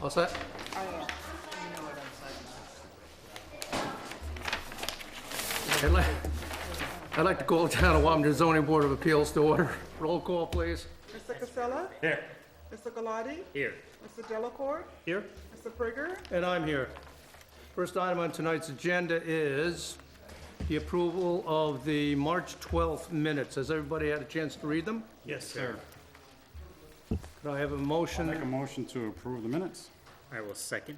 All set? I am. I'd like to call the Town of Wappinger Zoning Board of Appeals to order. Roll call, please. Mr. Casella? Here. Mr. Gallardi? Here. Mr. Delacorte? Here. Mr. Prigger? And I'm here. First item on tonight's agenda is the approval of the March 12th minutes. Has everybody had a chance to read them? Yes, sir. Could I have a Make a motion? motion to approve the minutes. I will second.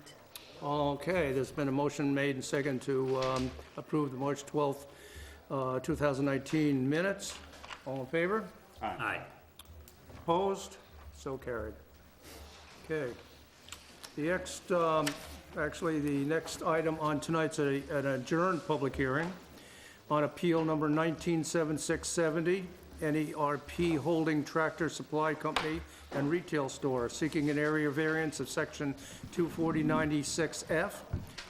Okay, there's been a motion made and second to approve the March 12th, 2019 minutes. All in favor? Aye. Opposed? So carried. Okay. The next, actually, the next item on tonight's an adjourned public hearing on appeal number 197670, NERP Holding Tractor Supply Company and Retail Store, seeking an area variance of section 24096F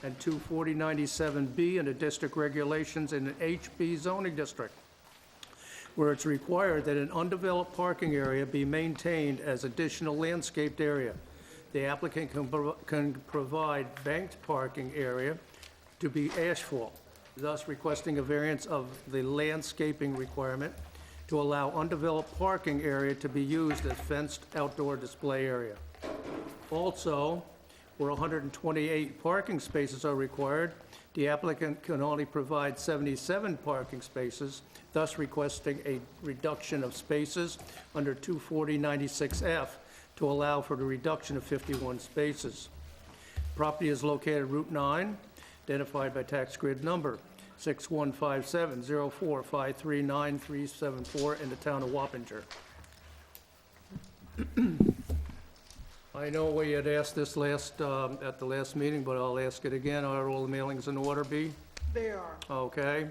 and 24097B in the district regulations in an HB zoning district, where it's required that an undeveloped parking area be maintained as additional landscaped area. The applicant can provide banked parking area to be asphalt, thus requesting a variance of the landscaping requirement to allow undeveloped parking area to be used as fenced outdoor display area. Also, where 128 parking spaces are required, the applicant can only provide 77 parking spaces, thus requesting a reduction of spaces under 24096F to allow for the reduction of 51 spaces. Property is located at Route 9, identified by tax grid number 615704539374 in the town of Wappinger. I know we had asked this at the last meeting, but I'll ask it again. Are all the mailings in order, B? They are. Okay.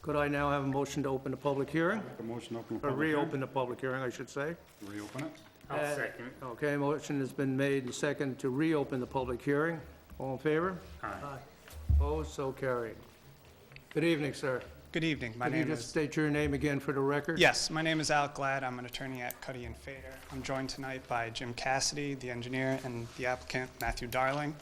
Could I now have a motion to open the public hearing? Make a motion to open the Or public hearing. reopen the public hearing, I should say. Reopen it. I'll second. Okay, motion has been made and second to reopen the public hearing. All in favor? Aye. Opposed, so carried. Good evening, sir. Good evening. My Could you name just is state your name again for the record? Yes, my name is Alec Glad. I'm an attorney at Cuddy and Fader. I'm joined tonight by Jim Cassidy, the engineer, and the applicant, Matthew Darling.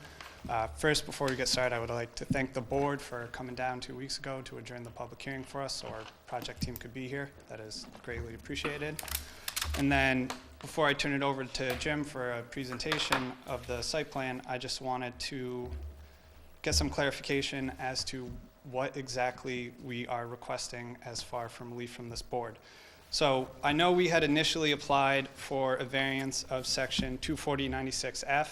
First, before we get started, I would like to thank the board for coming down 2 weeks ago to adjourn the public hearing for us so our project team could be here. That is greatly appreciated. And then, before I turn it over to Jim for a presentation of the site plan, I just wanted to get some clarification as to what exactly we are requesting as far from relief from this board. So I know we had initially applied for a variance of section 24096F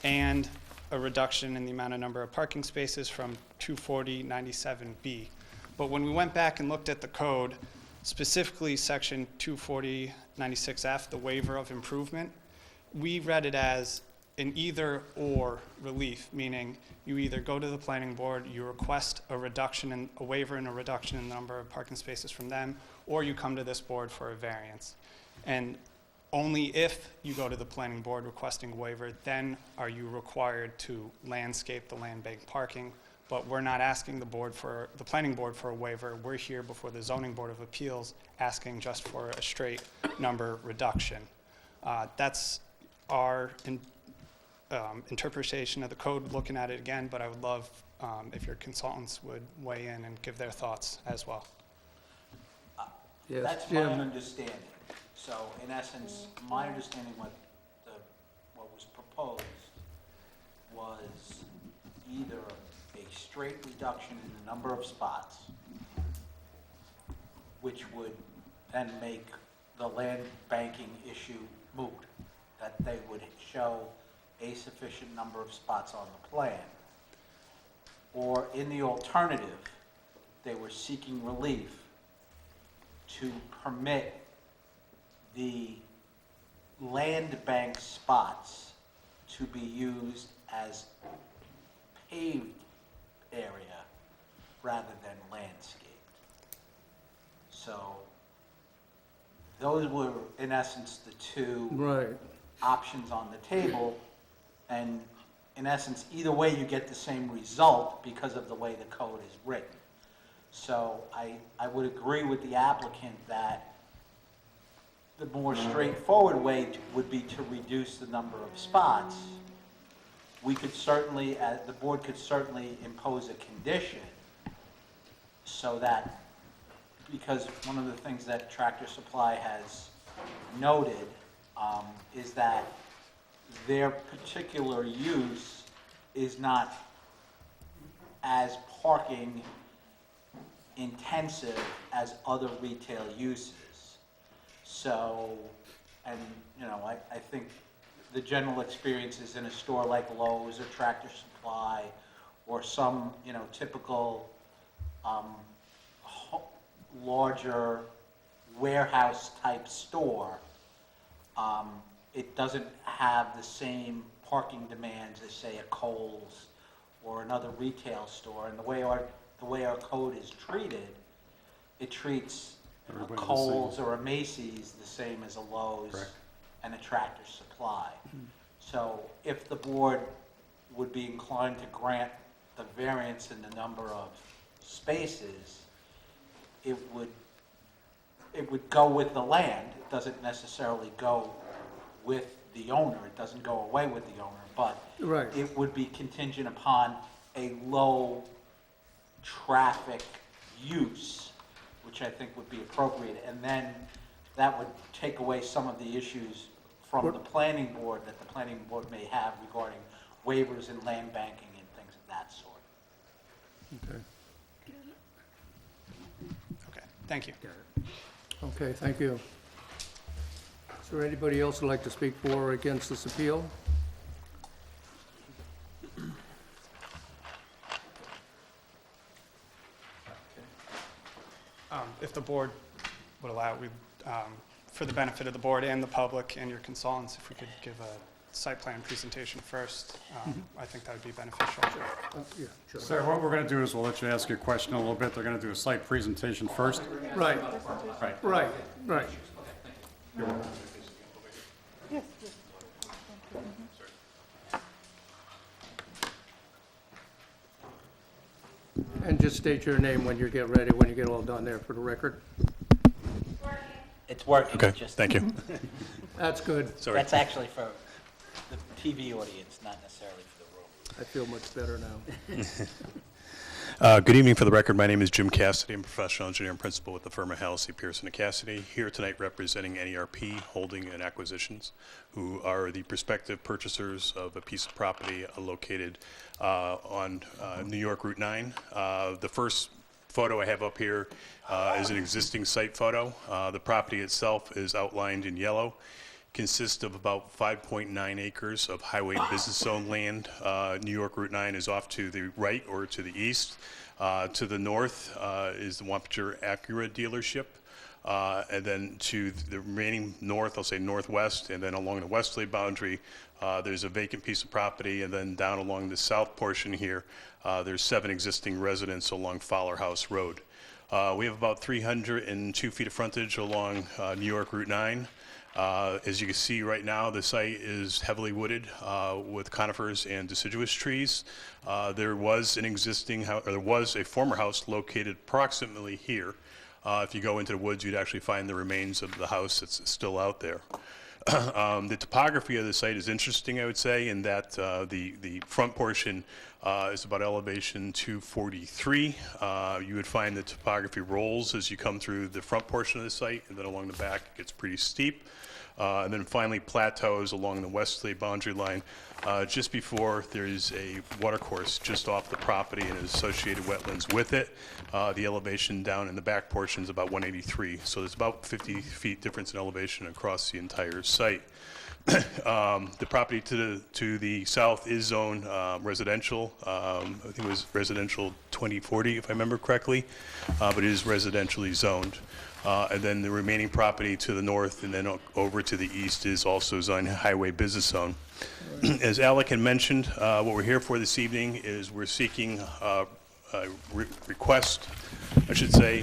and a reduction in the amount of number of parking spaces from 24097B. But when we went back and looked at the code, specifically section 24096F, the waiver of improvement, we read it as an either or relief, meaning you either go to the planning board, you request a waiver and a reduction in the number of parking spaces from them, or you come to this board for a variance. And only if you go to the planning board requesting a waiver, then are you required to landscape the land bank parking. But we're not asking the planning board for a waiver. We're here before the zoning board of appeals asking just for a straight number reduction. That's our interpretation of the code, looking at it again, but I would love if your consultants would weigh in and give their thoughts as well. Yes, That's my Jim. understanding. So in essence, my understanding what was proposed was either a straight reduction in the number of spots, which would then make the land banking issue moot, that they would show a sufficient number of spots on the plan. Or in the alternative, they were seeking relief to permit the land bank spots to be used as paved area rather than landscaped. So those were, in essence, the two Right. options on the table, and in essence, either way you get the same result because of the way the code is written. So I would agree with the applicant that the more straightforward way would be to reduce the number of spots we could certainly, the board could certainly impose a condition so that, because one of the things that Tractor Supply has noted is that their particular use is not as parking intensive as other retail uses. So, and, you know, I think the general experience is in a store like Lowe's or Tractor Supply or some, you know, typical larger warehouse-type store, it doesn't have the same parking demands as, say, a Kohl's or another retail store. And the way our code is treated, it treats a Everybody the Kohl's or a Macy's the same as a Lowe's Correct. and a Tractor Supply. So if the board would be inclined to grant the variance in the number of spaces, it would go with the land. It doesn't necessarily go with the owner. It doesn't go away with the owner, but Right. it would be contingent upon a low traffic use, which I think would be appropriate. And then that would take away some of the issues from the planning board that the planning board may have regarding waivers and land banking and things of that sort. Okay. Okay, thank you. Okay, thank you. Is there anybody else who'd like to speak for or against this appeal? If the board would allow, we, for the benefit of the board and the public and your consultants, if we could give a site plan presentation first, I think that would be beneficial. Yeah, sure. Sir, what we're gonna do is we'll let you ask your question a little bit. They're gonna do a site presentation first. Right, Right. right, right. Yes, yes. And just state your name when you get ready, when you get all done there for the record. It's working. Okay, just- thank you. That's good. Sorry. That's actually for the TV audience, not necessarily for the room. I feel much better now. Good evening. For the record, my name is Jim Cassidy. I'm a professional engineer and principal with the firm of Halsey, Pearson & Cassidy, here tonight representing NERP Holding and Acquisitions, who are the prospective purchasers of a piece of property located on New York Route 9. The first photo I have up here is an existing site photo. The property itself is outlined in yellow. Consists of about 5.9 acres of highway business zone land. New York Route 9 is off to the right or to the east. To the north is the Wampler Acura dealership. And then to the remaining north, I'll say northwest, and then along the westerly boundary, there's a vacant piece of property. And then down along the south portion here, there's 7 existing residents along Fowler House Road. We have about 302 feet of frontage along New York Route 9. As you can see right now, the site is heavily wooded with conifers and deciduous trees. There was a former house located approximately here. If you go into the woods, you'd actually find the remains of the house that's still out there. The topography of the site is interesting, I would say, in that the front portion is about elevation 243. You would find the topography rolls as you come through the front portion of the site, and then along the back it gets pretty steep. And then finally plateaus along the westerly boundary line just before there's a watercourse just off the property and associated wetlands with it. The elevation down in the back portion is about 183, so there's about 50 feet difference in elevation across the entire site. The property to the south is zoned residential. I think it was residential 2040, if I remember correctly, but it is residentially zoned. And then the remaining property to the north and then over to the east is also zoned highway business zone. As Alec had mentioned, what we're here for this evening is we're seeking a request, I should say,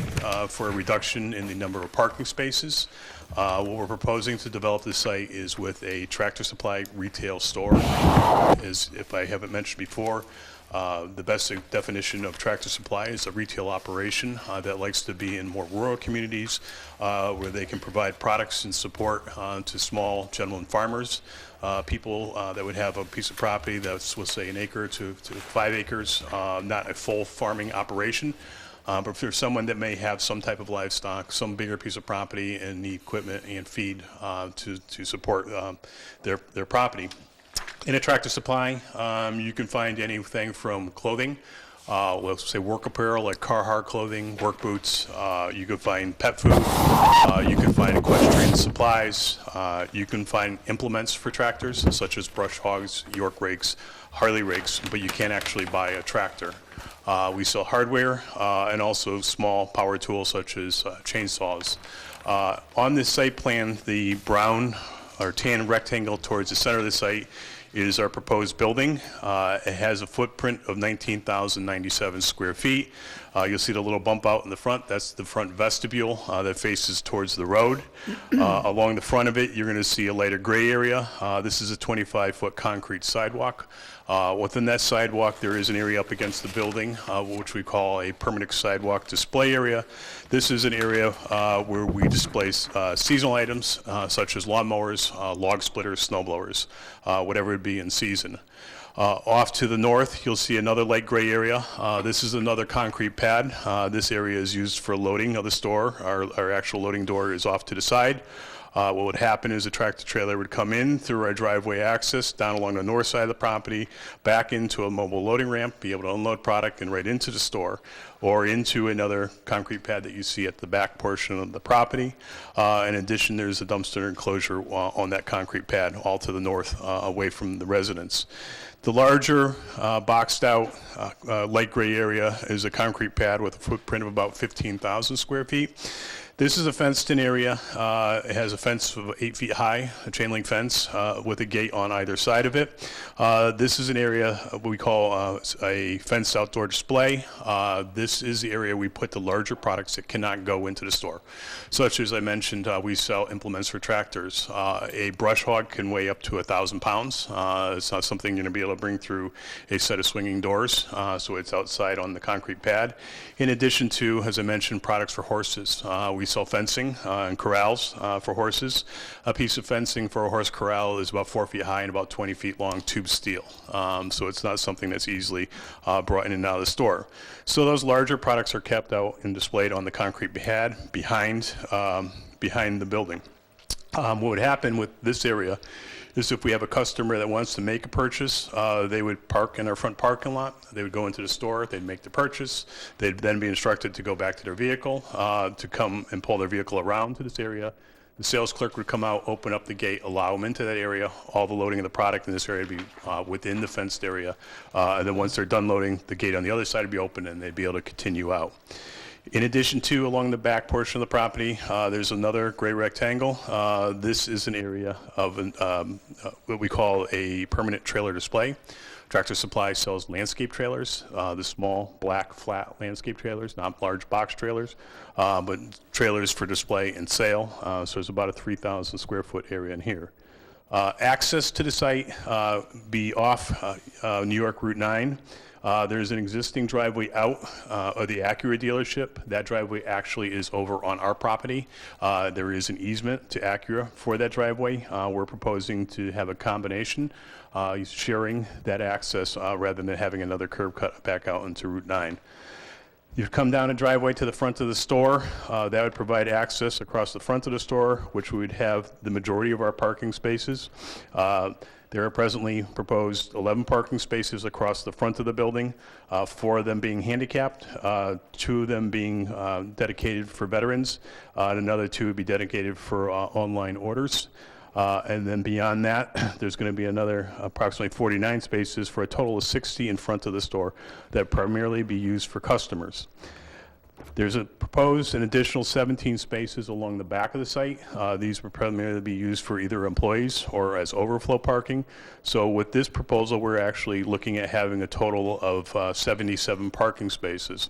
for a reduction in the number of parking spaces. What we're proposing to develop this site is with a Tractor Supply retail store. As if I haven't mentioned before, the best definition of Tractor Supply is a retail operation that likes to be in more rural communities where they can provide products and support to small gentlemen farmers. people that would have a piece of property that's, let's say, an acre to 5 acres, not a full farming operation. But if there's someone that may have some type of livestock, some bigger piece of property, and need equipment and feed to support their property. In a Tractor Supply, you can find anything from clothing, let's say work apparel like Carhartt clothing, work boots. You can find pet food. You can find equestrian supplies. You can find implements for tractors, such as brush hogs, York rakes, Harley rakes, but you can't actually buy a tractor. We sell hardware and also small power tools such as chainsaws. On this site plan, the brown or tan rectangle towards the center of the site is our proposed building. It has a footprint of 19,097 square feet. You'll see the little bump out in the front. That's the front vestibule that faces towards the road. Along the front of it, you're going to see a lighter gray area. This is a 25-foot concrete sidewalk. Within that sidewalk, there is an area up against the building, which we call a permanent sidewalk display area. This is an area where we display seasonal items, such as lawnmowers, log splitters, snow blowers, whatever it be in season. Off to the north, you'll see another light gray area. This is another concrete pad. This area is used for loading of the store. Our actual loading door is off to the side. What would happen is a tractor trailer would come in through our driveway access, down along the north side of the property, back into a mobile loading ramp, be able to unload product and right into the store, or into another concrete pad that you see at the back portion of the property. In addition, there's a dumpster enclosure on that concrete pad, all to the north, away from the residence. The larger boxed out light gray area is a concrete pad with a footprint of about 15,000 square feet. This is a fenced-in area. It has a fence of 8 feet high, a chain link fence with a gate on either side of it. This is an area we call a fenced outdoor display. This is the area we put the larger products that cannot go into the store. Such as I mentioned, we sell implements for tractors. A brush hog can weigh up to 1,000 pounds. It's not something you're going to be able to bring through a set of swinging doors, so it's outside on the concrete pad. In addition to, as I mentioned, products for horses. We sell fencing and corrals for horses. A piece of fencing for a horse corral is about 4 feet high and about 20 feet long, tube steel. So it's not something that's easily brought in and out of the store. So those larger products are kept out and displayed on the concrete pad behind the building. What would happen with this area is if we have a customer that wants to make a purchase, they would park in our front parking lot. They would go into the store, they'd make the purchase. They'd then be instructed to go back to their vehicle, to come and pull their vehicle around to this area. The sales clerk would come out, open up the gate, allow them into that area. All the loading of the product in this area would be within the fenced area. And then once they're done loading, the gate on the other side would be open and they'd be able to continue out. In addition to, along the back portion of the property, there's another gray rectangle. This is an area of what we call a permanent trailer display. Tractor Supply sells landscape trailers, the small, black, flat landscape trailers, not large box trailers, but trailers for display and sale. So there's about a 3,000 square foot area in here. Access to the site be off New York Route 9. There's an existing driveway out of the Acura dealership. That driveway actually is over on our property. There is an easement to Acura for that driveway. We're proposing to have a combination, sharing that access rather than having another curb cut back out into Route 9. You come down a driveway to the front of the store. That would provide access across the front of the store, which would have the majority of our parking spaces. There are presently proposed 11 parking spaces across the front of the building, 4 of them being handicapped, 2 of them being dedicated for veterans, and another 2 would be dedicated for online orders. And then beyond that, there's going to be another approximately 49 spaces for a total of 60 in front of the store that primarily be used for customers. There's a proposed an additional 17 spaces along the back of the site. These will primarily be used for either employees or as overflow parking. So with this proposal, we're actually looking at having a total of 77 parking spaces.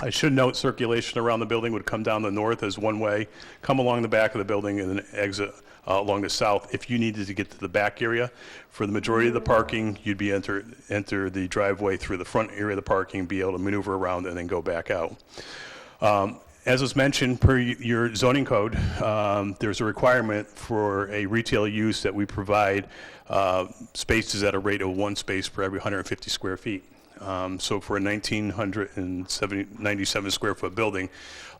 I should note circulation around the building would come down the north as one way, come along the back of the building, and then exit along the south if you needed to get to the back area. For the majority of the parking, you'd be enter the driveway through the front area of the parking, be able to maneuver around and then go back out. As was mentioned, per your zoning code, there's a requirement for a retail use that we provide spaces at a rate of 1 space per every 150 square feet. So for a 1,997 square foot building,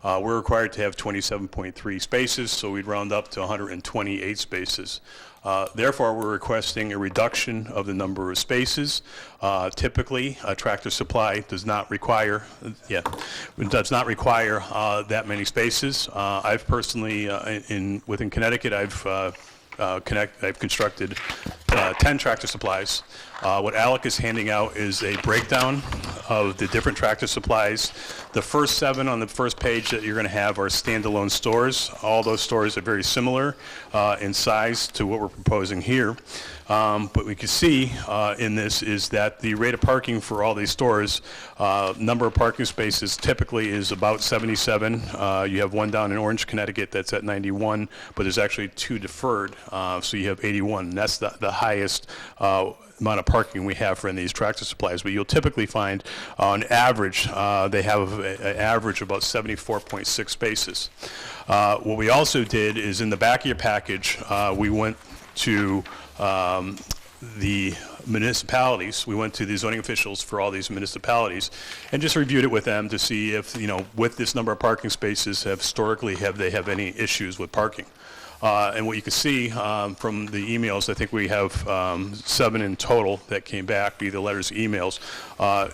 we're required to have 27.3 spaces, so we'd round up to 128 spaces. Therefore, we're requesting a reduction of the number of spaces. Typically, Tractor Supply does not require, that many spaces. I've personally, within Connecticut, I've constructed 10 Tractor Supplies. What Alec is handing out is a breakdown of the different Tractor Supplies. The first 7 on the first page that you're going to have are standalone stores. All those stores are very similar in size to what we're proposing here. But we can see in this is that the rate of parking for all these stores, number of parking spaces typically is about 77. You have one down in Orange, Connecticut that's at 91, but there's actually 2 deferred, so you have 81. And that's the highest amount of parking we have for in these Tractor Supplies. But you'll typically find on average, they have an average of about 74.6 spaces. What we also did is in the back of your package, we went to the municipalities. We went to the zoning officials for all these municipalities and just reviewed it with them to see if, with this number of parking spaces, historically, have they have any issues with parking. And what you can see from the emails, I think we have 7 in total that came back, either letters or emails.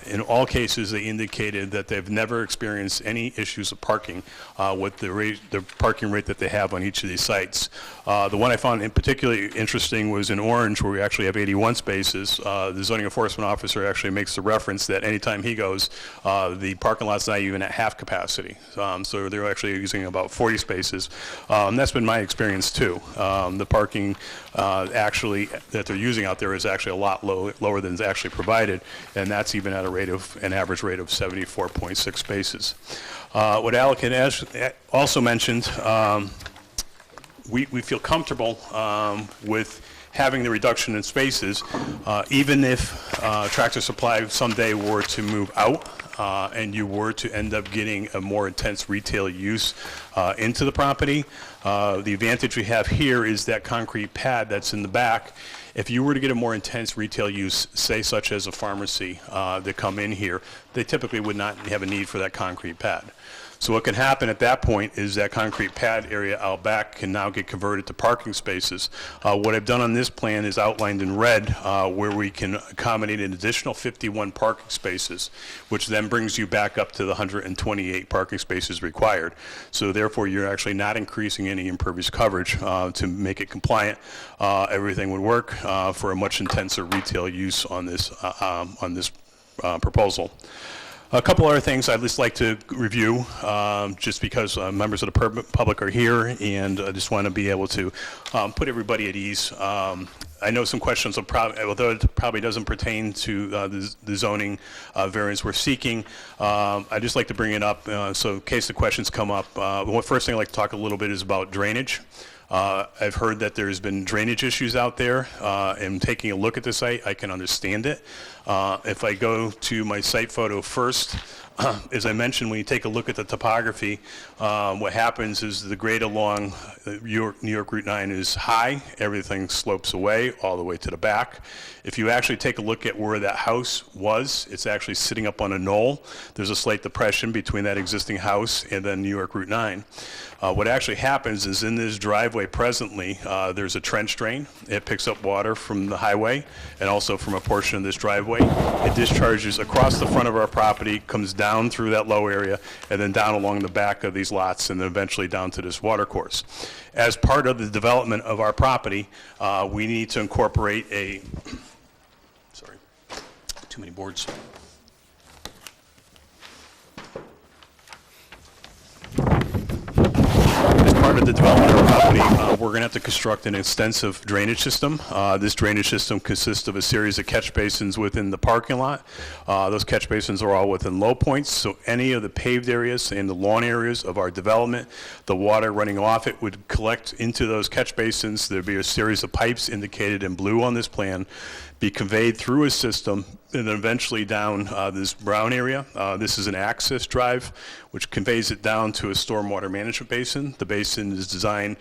In all cases, they indicated that they've never experienced any issues of parking with the parking rate that they have on each of these sites. The one I found in particularly interesting was in Orange, where we actually have 81 spaces. The zoning enforcement officer actually makes the reference that anytime he goes, the parking lot's not even at half capacity. So they're actually using about 40 spaces. That's been my experience too. The parking actually that they're using out there is actually a lot lower than is actually provided, and that's even at an average rate of 74.6 spaces. What Alec had also mentioned, we feel comfortable with having the reduction in spaces, even if Tractor Supply someday were to move out and you were to end up getting a more intense retail use into the property. The advantage we have here is that concrete pad that's in the back. If you were to get a more intense retail use, say such as a pharmacy that come in here, they typically would not have a need for that concrete pad. So what can happen at that point is that concrete pad area out back can now get converted to parking spaces. What I've done on this plan is outlined in red where we can accommodate an additional 51 parking spaces, which then brings you back up to the 128 parking spaces required. So therefore, you're actually not increasing any impervious coverage to make it compliant. Everything would work for a much intenser retail use on this proposal. A couple other things I'd just like to review, just because members of the public are here, and I just want to be able to put everybody at ease. I know some questions will although it probably doesn't pertain to the zoning variance we're seeking, I'd just like to bring it up so in case the questions come up. The first thing I'd like to talk a little bit is about drainage. I've heard that there's been drainage issues out there, and taking a look at the site, I can understand it. If I go to my site photo first, as I mentioned, when you take a look at the topography, what happens is the grade along New York Route 9 is high. Everything slopes away all the way to the back. If you actually take a look at where that house was, it's actually sitting up on a knoll. There's a slight depression between that existing house and then New York Route 9. What actually happens is in this driveway presently, there's a trench drain. It picks up water from the highway and also from a portion of this driveway. It discharges across the front of our property, comes down through that low area, and then down along the back of these lots, and then eventually down to this water course. As part of the development of our property, we need to incorporate a, sorry, too many boards. As part of the development of our property, we're going to have to construct an extensive drainage system. This drainage system consists of a series of catch basins within the parking lot. Those catch basins are all within low points, so any of the paved areas and the lawn areas of our development, the water running off it would collect into those catch basins. There'd be a series of pipes indicated in blue on this plan, be conveyed through a system, and then eventually down this brown area. This is an access drive, which conveys it down to a stormwater management basin. The basin is designed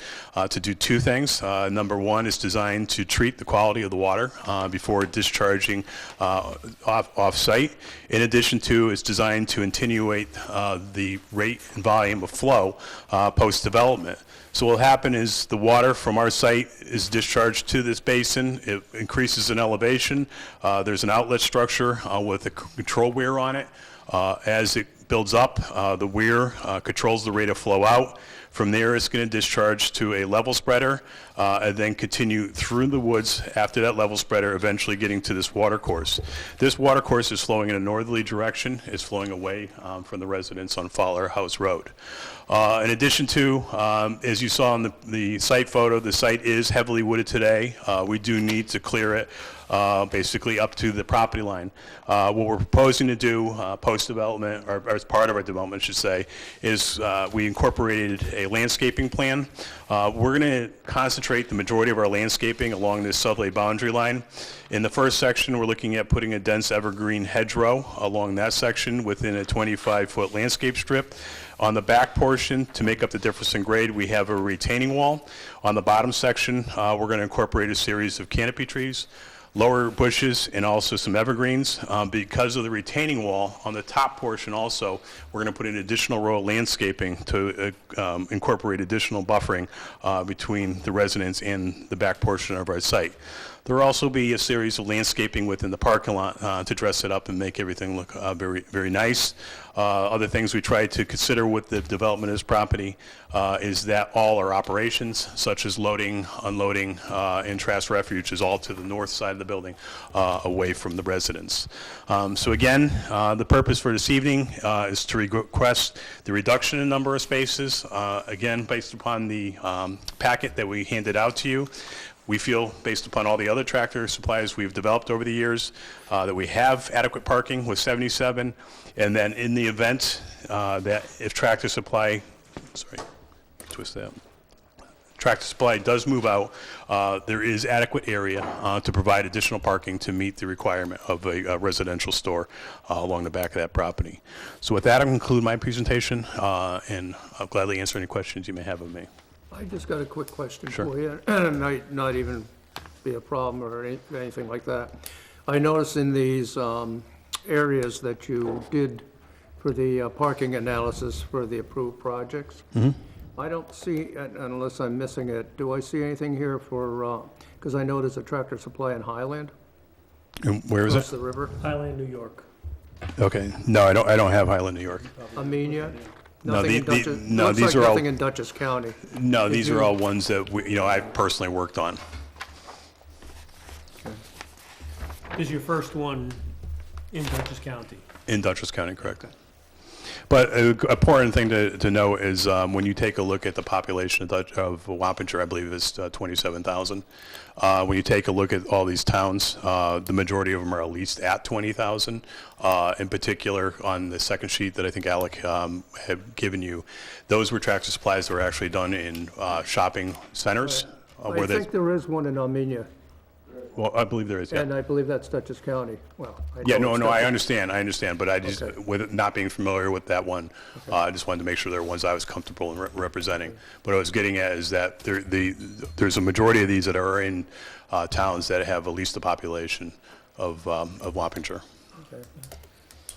to do two things. Number one is designed to treat the quality of the water before discharging off-site. In addition to, it's designed to attenuate the rate and volume of flow post-development. So what will happen is the water from our site is discharged to this basin. It increases in elevation. There's an outlet structure with a control weir on it. As it builds up, the weir controls the rate of flow out. From there, it's going to discharge to a level spreader and then continue through the woods after that level spreader, eventually getting to this water course. This water course is flowing in a northerly direction. It's flowing away from the residents on Fowler House Road. In addition to, as you saw in the site photo, the site is heavily wooded today. We do need to clear it basically up to the property line. What we're proposing to do post-development, or as part of our development, I should say, is we incorporated a landscaping plan. We're going to concentrate the majority of our landscaping along this southerly boundary line. In the first section, we're looking at putting a dense evergreen hedgerow along that section within a 25-foot landscape strip. On the back portion, to make up the difference in grade, we have a retaining wall. On the bottom section, we're going to incorporate a series of canopy trees, lower bushes, and also some evergreens. Because of the retaining wall, on the top portion also, we're going to put an additional row of landscaping to incorporate additional buffering between the residents and the back portion of our site. There will also be a series of landscaping within the parking lot to dress it up and make everything look very, very nice. Other things we try to consider with the development of this property is that all our operations, such as loading, unloading, and trash refuge, is all to the north side of the building, away from the residents. So again, the purpose for this evening is to request the reduction in number of spaces, again, based upon the packet that we handed out to you. We feel, based upon all the other Tractor Supplies we've developed over the years, that we have adequate parking with 77, and then in the event that if Tractor Supply, Tractor Supply does move out, there is adequate area to provide additional parking to meet the requirement of a residential store along the back of that property. So with that, I'll conclude my presentation, and I'll gladly answer any questions you may have of me. I just got a quick question Sure. for you, and it might not even be a problem or anything like that. I noticed in these areas that you did for the parking analysis for the approved projects, I don't see, unless I'm missing it, do I see anything here for, because I know there's a Tractor Supply in Highland, And where is across it? the river, Highland, New York. Okay, no, I don't have Highland, New York. Amenia? No, Nothing in Dutchess, no, looks these like are all- nothing in Dutchess County. No, these are you- all ones that, I personally worked on. This is your first one in Dutchess County. In Dutchess County, correct. But an important thing to know is when you take a look at the population of Wappinger, I believe it's 27,000. When you take a look at all these towns, the majority of them are at least at 20,000. In particular, on the second sheet that I think Alec had given you, those were Tractor Supplies that were actually done in shopping centers. I where they, think there is one in Amenia, well, I believe there is, yeah. and I believe that's Dutchess County. Well, I Yeah, know no, it's no, I Dutchess. understand, but I just, Okay. with it not being familiar with that one, I just wanted to make sure there were ones I was comfortable in representing. What I was getting at is that there's a majority of these that are in towns that have at least the population of Wappinger. Okay.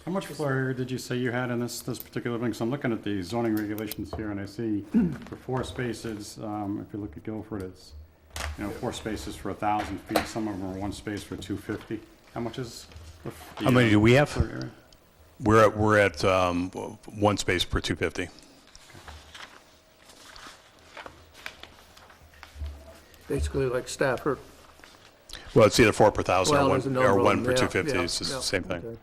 How much floor area did you say you had in this particular thing? So I'm looking at the zoning regulations here, and I see for 4 spaces, if you look at Guilford, it's, 4 spaces for 1,000 feet. Some of them are 1 space for 250. How much is? How many do we have? floor area? We're at 1 space per 250. Basically like Stafford. Well, it's either 4 per 1,000 Well, or there's a number of 1 them, per yeah, 250. yeah, It's the yeah, same thing. okay.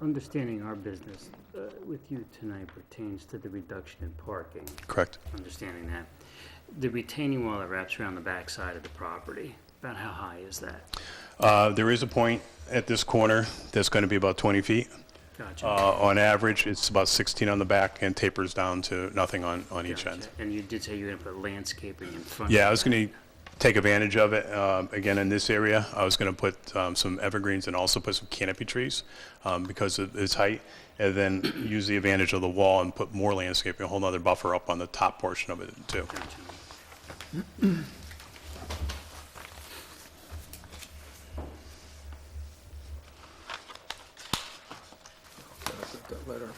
Understanding our business with you tonight pertains to the reduction in parking, Correct. understanding that. The retaining wall that wraps around the backside of the property, about how high is that? There is a point at this corner that's going to be about 20 feet. Gotcha. On average, it's about 16 on the back and tapers down to nothing on each end. Gotcha. And you did say you were going to put landscaping in front? Yeah, of I was that. going to take advantage of it, again, in this area, I was going to put some evergreens and also put some canopy trees because of its height, and then use the advantage of the wall and put more landscaping, a whole nother buffer up on the top portion of it, too. That letter.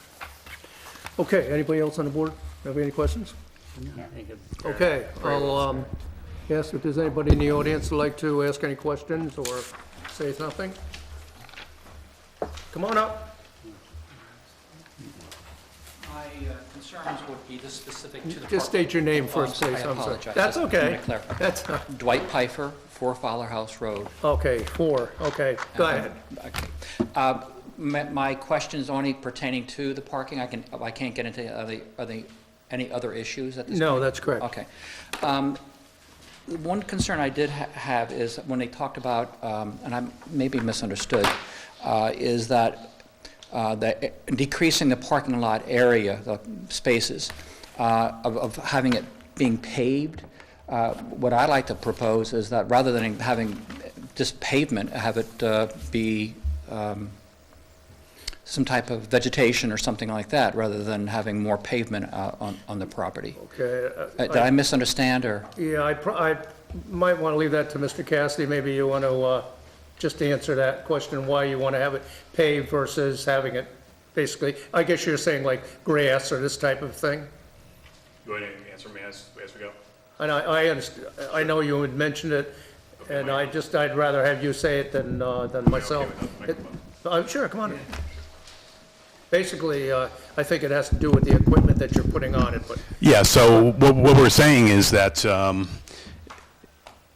Okay, anybody else on the board have any questions? I think it- Okay, I'll ask if there's anybody in the audience who'd like to ask any questions or say something. Come on up. My concerns would be just specific to the... Just park- state your name Oh, first, I'm sorry, please. I I'm sorry. apologize. That's Just wanted okay. to clarify. That's, Dwight Pfeiffer, 4 Fowler House Road. okay, 4, okay, go ahead. Okay. My question is only pertaining to the parking. I can't get into any other issues at this point? No, that's correct. Okay. One concern I did have is when they talked about, and I maybe misunderstood, is that decreasing the parking lot area, the spaces, of having it being paved. What I'd like to propose is that rather than having just pavement, have it be some type of vegetation or something like that, rather than having more pavement on the property. Okay. Did I misunderstand, or? Yeah, I might want to leave that to Mr. Cassidy. Maybe you want to just answer that question, why you want to have it paved versus having it basically, I guess you're saying like grass or this type of thing? You want to answer me as we go? And I understand, I know you had mentioned it, and I'd rather have you say it than myself. I'm sure, come on in. Basically, I think it has to do with the equipment that you're putting on it, but, Yeah, so what we're saying is that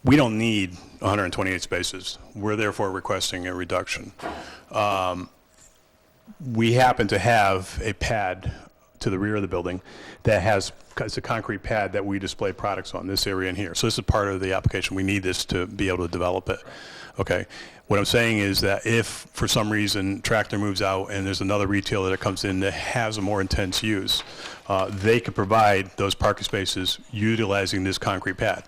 we don't need 128 spaces. We're therefore requesting a reduction. We happen to have a pad to the rear of the building that has, it's a concrete pad that we display products on, this area in here. So this is part of the application. We need this to be able to develop it. Okay. What I'm saying is that if, for some reason, Tractor moves out and there's another retailer that comes in that has a more intense use, they could provide those parking spaces utilizing this concrete pad.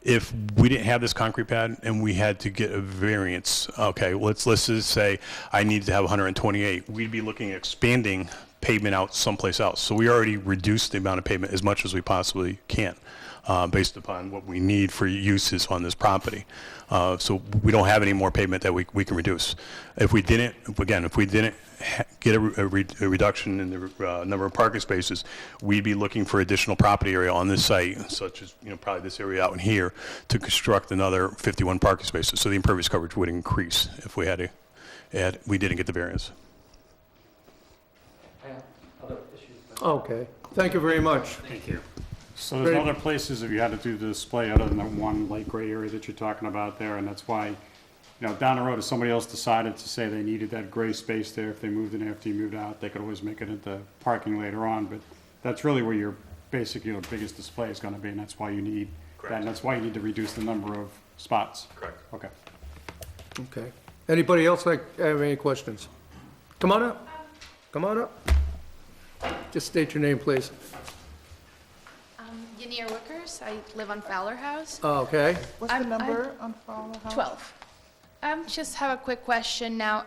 If we didn't have this concrete pad and we had to get a variance, okay, let's just say I needed to have 128, we'd be looking at expanding pavement out someplace else. So we already reduced the amount of pavement as much as we possibly can, based upon what we need for uses on this property. So we don't have any more pavement that we can reduce. If we didn't, again, if we didn't get a reduction in the number of parking spaces, we'd be looking for additional property area on this site, such as, probably this area out in here, to construct another 51 parking spaces. So the impervious coverage would increase if we had we didn't get the variance. okay. Thank you very much. Thank you. So there's Great. other places if you had to do the display other than that one light gray area that you're talking about there, and that's why, down the road, if somebody else decided to say they needed that gray space there, if they moved in after you moved out, they could always make it into parking later on, but that's really where your biggest display is gonna be, and that's why you need that, and that's why you need to reduce the number of spots. Correct. Okay. Okay. Anybody else have any questions? Come on up. Come on up. Just state your name, please. Yanir Wickers. I live on Fowler House. Okay. What's the I'm- number on Fowler House? 12. Just have a quick question now.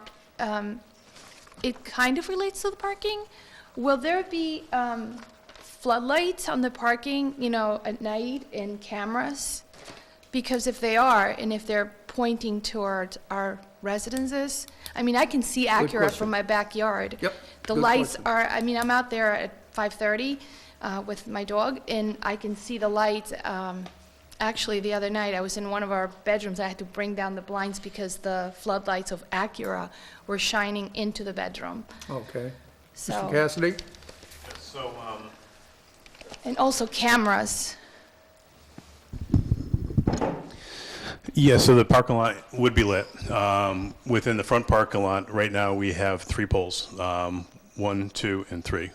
It kind of relates to the parking. Will there be floodlights on the parking, at night and cameras? Because if they are, and if they're pointing towards our residences, I can see Acura question. from my backyard. Yep, The good lights question. I'm out there at 5:30 with my dog, and I can see the lights. Actually, the other night, I was in one of our bedrooms. I had to bring down the blinds because the floodlights of Acura were shining into the bedroom. Okay. Mr. So, Cassidy? So, and also cameras. yeah, so the parking lot would be lit. Within the front parking lot, right now, we have 3 poles, 1, 2, and 3.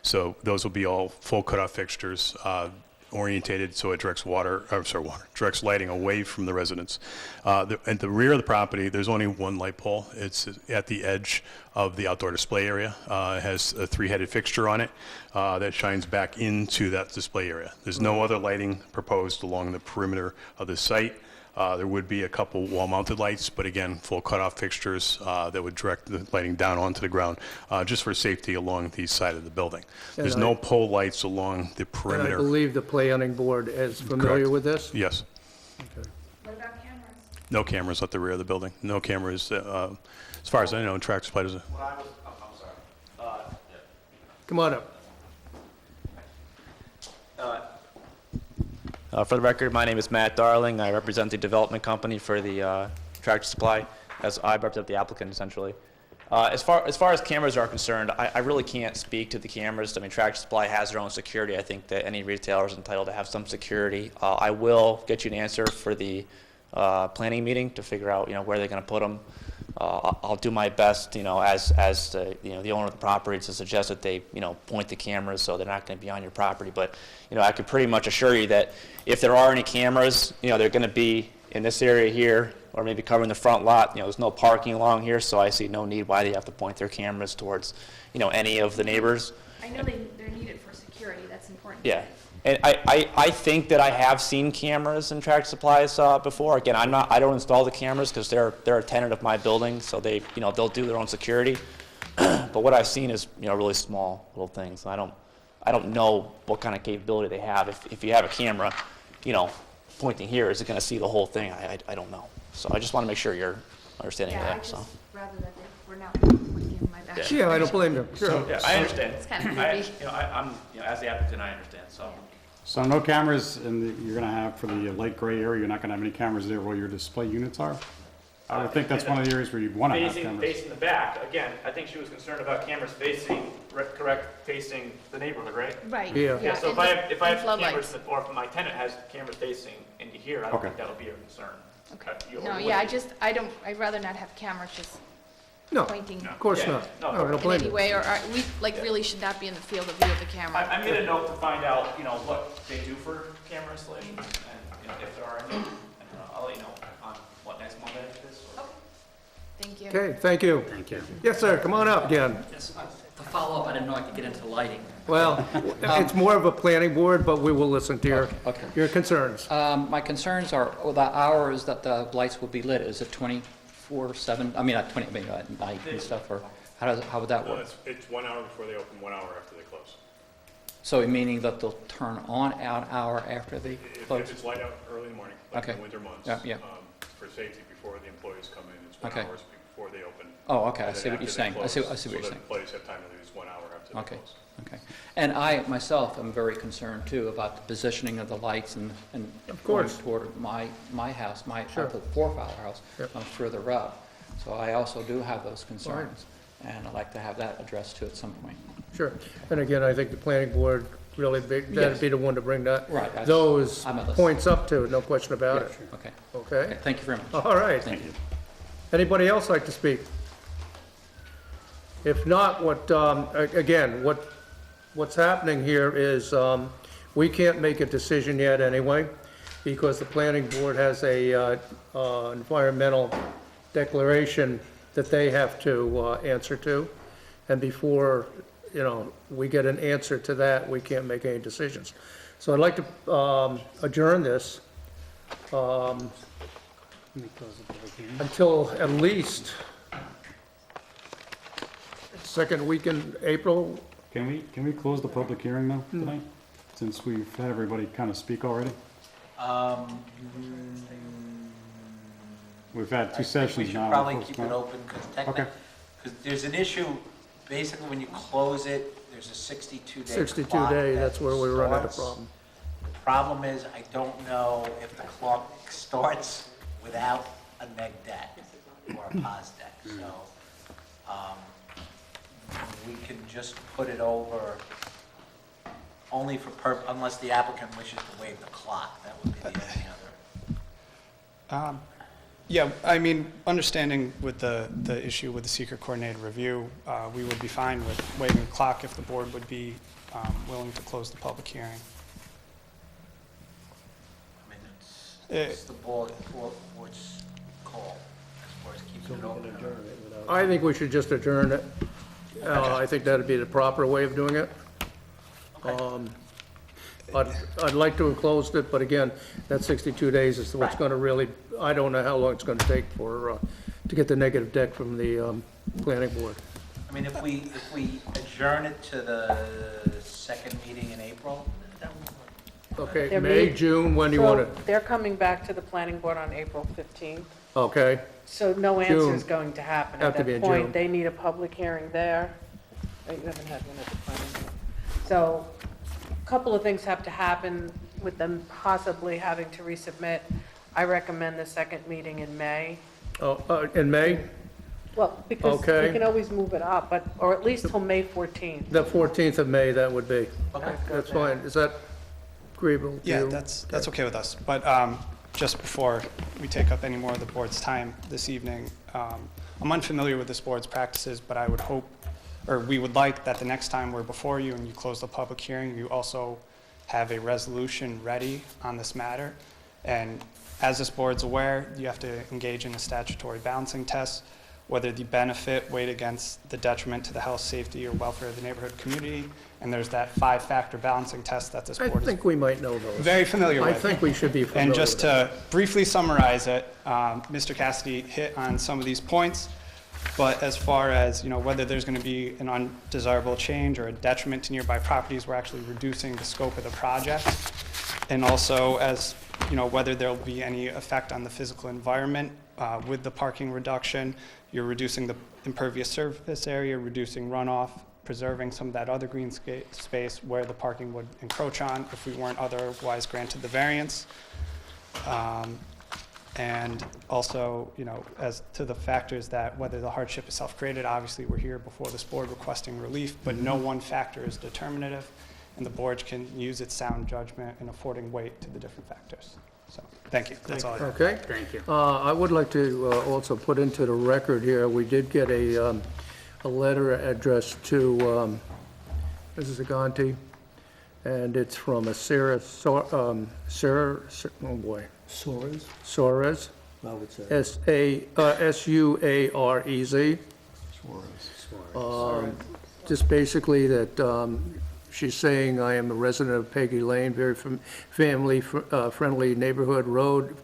So those will be all full cutoff fixtures. orientated so it directs directs lighting away from the residents. At the rear of the property, there's only one light pole. It's at the edge of the outdoor display area. It has a 3-headed fixture on it that shines back into that display area. There's no other lighting proposed along the perimeter of the site. There would be a couple wall-mounted lights, but again, full cutoff fixtures that would direct the lighting down onto the ground, just for safety along the side of the building. There's And no pole lights along the And I perimeter. believe the planning board is familiar Correct. with this? Yes. What about cameras? No cameras at the rear of the building. No cameras, as far as I know, Tractor Supply doesn't. Come on up. For the record, my name is Matt Darling. I represent the development company for the Tractor Supply, as I represent the applicant essentially. As far as cameras are concerned, I really can't speak to the cameras. I mean, Tractor Supply has their own security. I think that any retailer is entitled to have some security. I will get you an answer for the planning meeting to figure out, where they're going to put them. I'll do my best, as the owner of the property, to suggest that they, point the cameras so they're not going to be on your property. But, I can pretty much assure you that if there are any cameras, they're going to be in this area here, or maybe covering the front lot. There's no parking along here, so I see no need why they have to point their cameras towards, any of the neighbors. I know they're needed for security, that's important. Yeah. And I think that I have seen cameras in Tractor Supplies before. Again, I don't install the cameras because they're a tenant of my building, so they, they'll do their own security. But what I've seen is, really small little things. I don't know what kind of capability they have. If you have a camera, pointing here, is it going to see the whole thing? I don't know. So I just want to make sure you're understanding Yeah, I that. So. just rather that they were not pointing in my back. Yeah, I don't blame them. Sure. Yeah, I understand. It's kind of I, creepy. I'm, as the applicant, I understand. So no cameras you're gonna have for the light gray area, you're not gonna have any cameras there where your display units are? I would think that's one of the areas where you'd wanna have cameras. Facing the back, again, I think she was concerned about cameras facing, facing the neighborhood, right? Right. Yeah. Yeah, so and if I have floodlights. cameras, or if my tenant has cameras facing into here, I don't Okay. think that would be a concern. Okay. You No, would- yeah, I'd rather not have cameras just No, pointing of course Yeah, not. no, No, I don't in blame any you. way, or we, really should not be in the field of view of the camera. I made a note to find out, what they do for camera installations, and, if there are any, and I'll let you know on next Monday after this. Or... Thank you. Okay, thank you. Thank you. Yes, sir, come on up again. To follow up, I didn't know I could get into lighting. Well, it's more of a planning board, but we will listen to Okay. your concerns. My concerns are the hours that the lights will be lit. Is it 24/7? I mean, not 20, at night and stuff, or how would that No, work? it's 1 hour before they open, 1 hour after they close. So meaning that they'll turn on an hour after they close? It's light out early in the morning, like in Okay. the winter months. Yeah, yeah. For safety before the employees come in, it's 1 Okay. hour before they open. Oh, okay, I And see then what you're after they saying. I close, see what you're So saying. the employees have time to leave, it's 1 hour after they Okay. close. Okay. And I myself am very concerned too about the positioning of the lights and Of going course. toward my house, my Sure. four-file house, Yep. further up. So I also do have those concerns, and I'd like to have that addressed too at some point. Sure. And again, I think the planning board really, that'd Yes. be the one to bring that, Right, that's- those I'm at this. points up to, no question about Yeah, it. Okay. Okay? Okay, thank you very much. All right. Thank you. Anybody else like to speak? If not, what's happening here is, we can't make a decision yet anyway, because the planning board has a environmental declaration that they have to answer to. And before, we get an answer to that, we can't make any decisions. So I'd like to adjourn this until at least second week in April. Can we close the public hearing though tonight? Since we've had everybody kind of speak already? We've had I two think sessions we should now. probably We're keep it supposed to- open, because there's an issue, basically, when you close it, there's a 62-day 62 clock day, that that's where we run into starts. problem. The problem is, I don't know if the clock starts without a neg deck or a pos deck, so, we can just put it over only for unless the applicant wishes to waive the clock, that would be the only other. Yeah, I mean, understanding with the issue with the secret coordinated review, we would be fine with waiving the clock if the board would be willing to close the public hearing. It's the board's call as far as keeping it open. I think we should just adjourn it. I think that'd be the proper way of doing it. I'd like to have closed it, but again, that 62 days is what's gonna really, I don't know how long it's gonna take for, to get the negative deck from the, planning board. I mean, if we adjourn it to the second meeting in April, Okay, They're May, meet- June, when do you So wanna, they're coming back to the planning board on April 15th, okay, so no answer June. is going to happen Have at to be that in point. June. They need a public hearing there. Oh, you haven't had one at the planning board. So a couple of things have to happen with them possibly having to resubmit. I recommend the second meeting in May. in May, Well, because we Okay. can always move it up, but, or at least till May 14th. the 14th of May, that would be. okay. That's fine. Is that agreeable to Yeah, you? that's okay with us. But just before we take up any more of the board's time this evening, I'm unfamiliar with this board's practices, but I would hope, or we would like that the next time we're before you and you close the public hearing, you also have a resolution ready on this matter. And as this board's aware, you have to engage in a statutory balancing test, whether the benefit weighed against the detriment to the health, safety, or welfare of the neighborhood community. And there's that 5-factor balancing test that this I board is think we might know those. very familiar with. I think we should be familiar And with just that. to briefly summarize it, Mr. Cassidy hit on some of these points, but as far as, whether there's going to be an undesirable change or a detriment to nearby properties, we're actually reducing the scope of the project. And also as, whether there'll be any effect on the physical environment with the parking reduction, you're reducing the impervious surface area, reducing runoff, preserving some of that other green space where the parking would encroach on if we weren't otherwise granted the variance. And also, as to the factors that whether the hardship is self-created, obviously we're here before this board requesting relief, but no one factor is determinative, and the board can use its sound judgment in affording weight to the different factors. So, thank you. That's all I have. Okay. Thank you. I would like to also put into the record here, we did get a letter addressed to Mrs. Aganti, and it's from a Sarah, oh boy, Suarez, I would say. S-U-A-R-E-Z. Just basically that she's saying, I am a resident of Peggy Lane, very family-friendly neighborhood road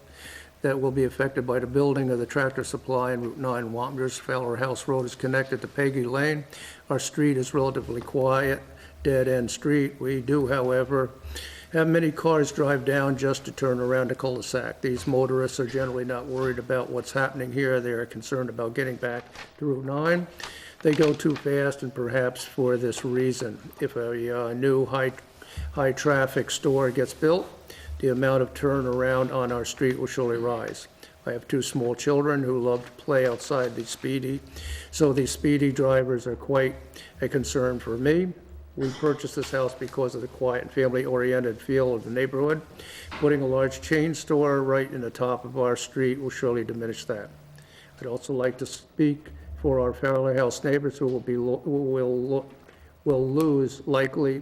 that will be affected by the building of the Tractor Supply in Route 9 Wampers. Fowler House Road is connected to Peggy Lane. Our street is relatively quiet, dead-end street. We do, however, have many cars drive down just to turn around a cul-de-sac. These motorists are generally not worried about what's happening here. They are concerned about getting back to Route 9. They go too fast, and perhaps for this reason. If a new high-traffic store gets built, the amount of turnaround on our street will surely rise. I have 2 small children who love to play outside the speedy, so these speedy drivers are quite a concern for me. We purchased this house because of the quiet and family-oriented feel of the neighborhood. Putting a large chain store right in the top of our street will surely diminish that. I'd also like to speak for our Fowler House neighbors who will likely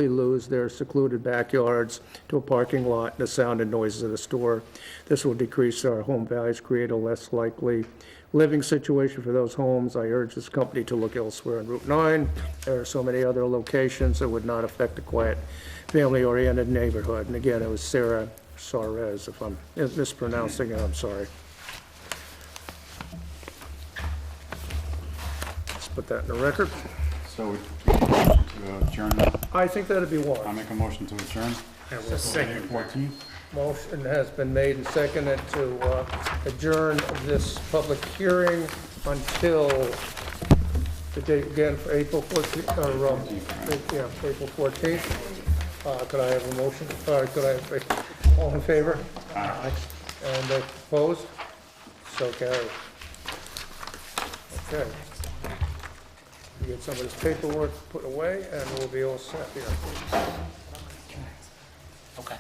lose their secluded backyards to a parking lot and the sound and noises of the store. This will decrease our home values, create a less likely living situation for those homes. I urge this company to look elsewhere on Route 9. There are so many other locations that would not affect the quiet, family-oriented neighborhood. And again, it was Sarah Suarez. If I'm mispronouncing it, I'm sorry. Let's put that in the record. So we need a motion to adjourn now. I think that'd be I'll wise. make a motion to adjourn. I will second that. 14th. Motion has been made and seconded to adjourn this public hearing until the date again for April 14th, April 14th. Could I have a motion? Could I have all in favor? Aye. And opposed? So carried. Okay. We get some of this paperwork put away and we'll be all set here. Okay.